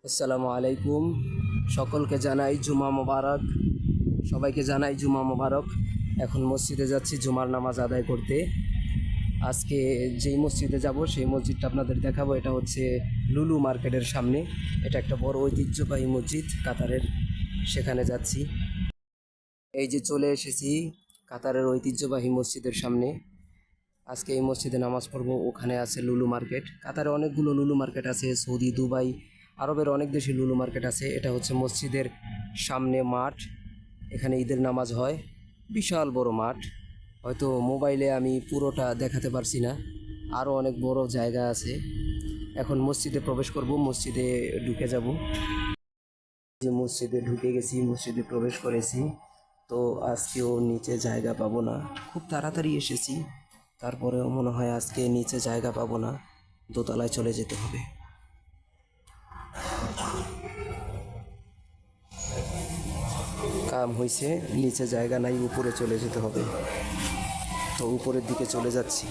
আসসালামু আলাইকুম। সকলকে জানাই জুমা মোবারক। সবাইকে জানাই জুমা মোবারক। এখন মসজিদে যাচ্ছি জুমার নামাজ আদায় করতে। আজকে যেই মসজিদে যাব সেই মসজিদটা আপনাদের দেখাবো। এটা হচ্ছে লুলু মার্কেটের সামনে। এটা একটা বড় ঐতিহ্যবাহী মসজিদ কাতারের, সেখানে যাচ্ছি। এই যে চলে এসেছি কাতারের ঐতিহ্যবাহী মসজিদের সামনে। আজকে এই মসজিদে নামাজ পড়বো। ওখানে আছে লুলু মার্কেট। কাতারে অনেকগুলো লুলু মার্কেট আছে, সৌদি, দুবাই, আরবের অনেক দেশে লুলু মার্কেট আছে। এটা হচ্ছে মসজিদের সামনে মাঠ, এখানে ঈদের নামাজ হয়। বিশাল বড় মাঠ, হয়তো মোবাইলে আমি পুরোটা দেখাতে পারছি না, আরও অনেক বড় জায়গা আছে। এখন মসজিদে প্রবেশ করব, মসজিদে ঢুকে যাব। যে মসজিদে ঢুকে গেছি, মসজিদে প্রবেশ করেছি। তো আজকেও নিচে জায়গা পাবো না, খুব তাড়াতাড়ি এসেছি, তারপরেও মনে হয় আজকে নিচে জায়গা পাবো না, দোতলায় চলে যেতে হবে। কাম হয়েছে, নিচে জায়গা নাই, উপরে চলে যেতে হবে। তো উপরের দিকে চলে যাচ্ছি।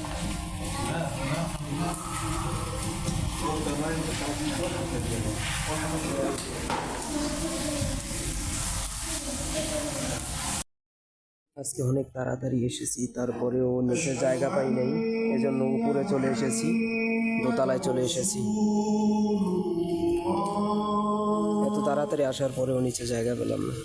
আজকে অনেক তাড়াতাড়ি এসেছি, তারপরেও নিচে জায়গা পাই নাই, এজন্য উপরে চলে এসেছি, দোতলায় চলে এসেছি। এত তাড়াতাড়ি আসার পরেও নিচে জায়গা পেলাম না।